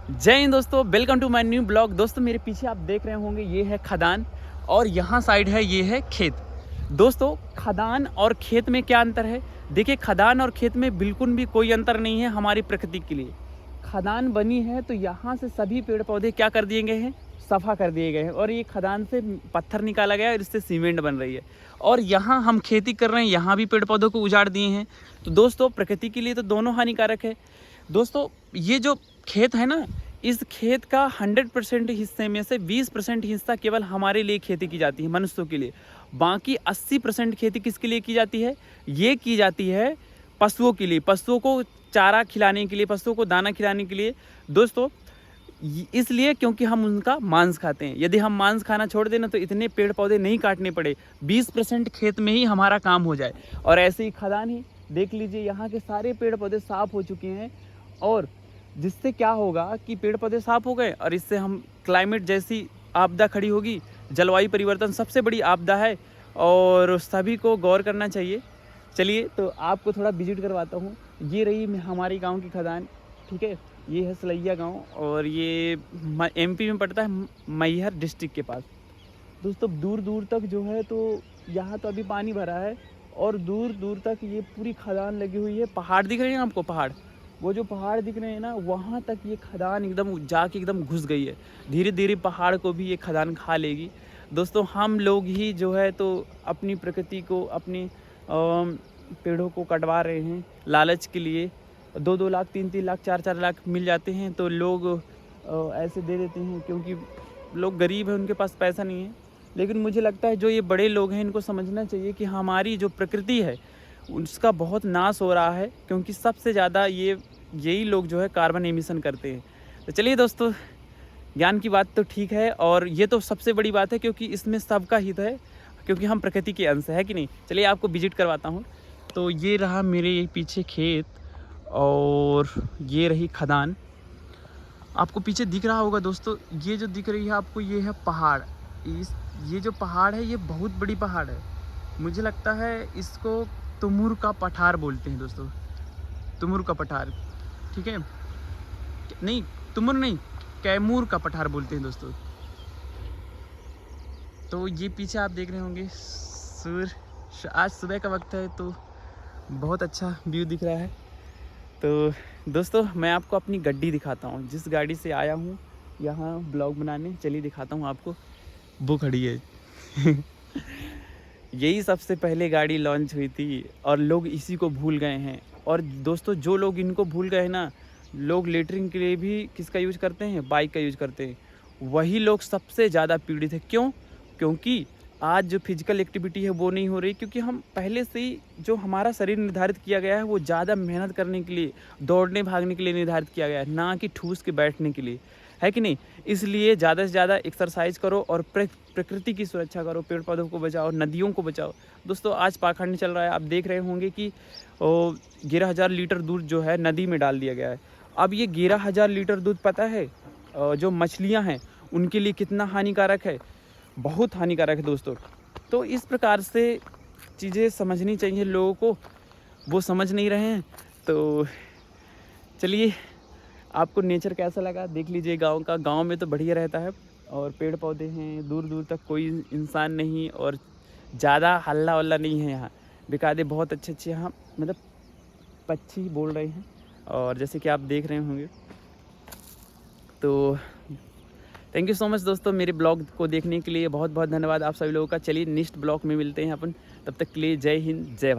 जय हिंद दोस्तों, welcome to my new blog. दोस्तों मेरे पीछे आप देख रहे होंगे ये है खदान और यहाँ साइड है ये है खेत। दोस्तों खदान और खेत में क्या अंतर है? देखिए खदान और खेत में बिल्कुल भी कोई अंतर नहीं है हमारी प्रकृति के लिए। खदान बनी है तो यहाँ से सभी पेड़ पौधे क्या कर दिए गए हैं, सफ़ा कर दिए गए हैं और ये खदान से पत्थर निकाला गया है और इससे सीमेंट बन रही है। और यहाँ हम खेती कर रहे हैं, यहाँ भी पेड़ पौधों को उजाड़ दिए हैं। तो दोस्तों प्रकृति के लिए तो दोनों हानिकारक है। दोस्तों ये जो खेत है ना, इस खेत का 100% हिस्से में से 20% हिस्सा केवल हमारे लिए खेती की जाती है, मनुष्यों के लिए। बाकी 80% खेती किसके लिए की जाती है? ये की जाती है पशुओं के लिए, पशुओं को चारा खिलाने के लिए, पशुओं को दाना खिलाने के लिए। दोस्तों इसलिए क्योंकि हम उनका मांस खाते हैं। यदि हम मांस खाना छोड़ दें ना तो इतने पेड़ पौधे नहीं काटने पड़े, 20% खेत में ही हमारा काम हो जाए। और ऐसे ही खदान ही देख लीजिए, यहाँ के सारे पेड़ पौधे साफ हो चुके हैं और जिससे क्या होगा कि पेड़ पौधे साफ हो गए और इससे हम क्लाइमेट जैसी आपदा खड़ी होगी। जलवायु परिवर्तन सबसे बड़ी आपदा है और सभी को गौर करना चाहिए। चलिए तो आपको थोड़ा विजिट करवाता हूँ। ये रही हमारी गांव की खदान, ठीक है। ये है सलैया गांव और ये एमपी में पड़ता है, मैहर डिस्ट्रिक्ट के पास। दोस्तों दूर दूर तक जो है तो यहाँ तो अभी पानी भरा है और दूर दूर तक ये पूरी खदान लगी हुई है। पहाड़ दिख रहे हैं आपको, पहाड़, वो जो पहाड़ दिख रहे हैं ना, वहाँ तक ये खदान एकदम जाके एकदम घुस गई है। धीरे धीरे पहाड़ को भी ये खदान खा लेगी। दोस्तों हम लोग ही जो है तो अपनी प्रकृति को, अपने पेड़ों को कटवा रहे हैं लालच के लिए। 2-2 लाख, 3-3 लाख, 4-4 लाख मिल जाते हैं तो लोग ऐसे दे देते हैं क्योंकि लोग गरीब हैं, उनके पास पैसा नहीं है। लेकिन मुझे लगता है जो ये बड़े लोग हैं इनको समझना चाहिए कि हमारी जो प्रकृति है उसका बहुत नाश हो रहा है, क्योंकि सबसे ज़्यादा यही लोग जो है कार्बन एमिशन करते हैं। तो चलिए दोस्तों, ज्ञान की बात तो ठीक है और ये तो सबसे बड़ी बात है क्योंकि इसमें सबका हित है, क्योंकि हम प्रकृति के अंश है कि नहीं। चलिए आपको विजिट करवाता हूँ। तो ये रहा मेरे पीछे खेत और ये रही खदान। आपको पीछे दिख रहा होगा दोस्तों, ये जो दिख रही है आपको, ये है पहाड़। ये जो पहाड़ है ये बहुत बड़ी पहाड़ है। मुझे लगता है इसको तुमुर का पठार बोलते हैं दोस्तों, तुमुर का पठार, ठीक है। नहीं तुमुर नहीं, कैमूर का पठार बोलते हैं दोस्तों। तो ये पीछे आप देख रहे होंगे सूर्य, आज सुबह का वक्त है तो बहुत अच्छा व्यू दिख रहा है। तो दोस्तों मैं आपको अपनी गड्डी दिखाता हूँ, जिस गाड़ी से आया हूँ यहाँ ब्लॉग बनाने। चलिए दिखाता हूँ आपको, वो खड़ी है यही सबसे पहले गाड़ी लॉन्च हुई थी और लोग इसी को भूल गए हैं। और दोस्तों जो लोग इनको भूल गए ना, लोग लेटरिंग के लिए भी किसका यूज़ करते हैं? बाइक का यूज़ करते हैं। वही लोग सबसे ज़्यादा पीड़ित है। क्यों? क्योंकि आज जो फिजिकल एक्टिविटी है वो नहीं हो रही, क्योंकि हम पहले से ही जो हमारा शरीर निर्धारित किया गया है वो ज़्यादा मेहनत करने के लिए, दौड़ने भागने के लिए निर्धारित किया गया है, ना कि ठूस के बैठने के लिए, है कि नहीं। इसलिए ज़्यादा से ज़्यादा एक्सरसाइज करो और प्रकृति की सुरक्षा करो, पेड़ पौधों को बचाओ, नदियों को बचाओ। दोस्तों आज पाखंड चल रहा है, आप देख रहे होंगे कि 11,000 लीटर दूध जो है नदी में डाल दिया गया है। अब ये 11,000 लीटर दूध पता है जो मछलियाँ हैं उनके लिए कितना हानिकारक है? बहुत हानिकारक है दोस्तों। तो इस प्रकार से चीज़ें समझनी चाहिए लोगों को, वो समझ नहीं रहे हैं। तो चलिए आपको नेचर कैसा लगा देख लीजिए गांव का। गांव में तो बढ़िया रहता है और पेड़ पौधे हैं, दूर दूर तक कोई इंसान नहीं और ज़्यादा हल्ला वल्ला नहीं है। यहाँ बेकायदे बहुत अच्छे अच्छे यहाँ मतलब पक्षी बोल रहे हैं और जैसे कि आप देख रहे होंगे। तो थैंक यू सो मच दोस्तों, मेरे ब्लॉग को देखने के लिए बहुत बहुत धन्यवाद आप सभी लोगों का। चलिए नेक्स्ट ब्लॉग में मिलते हैं अपन, तब तक के लिए जय हिंद, जय भारत।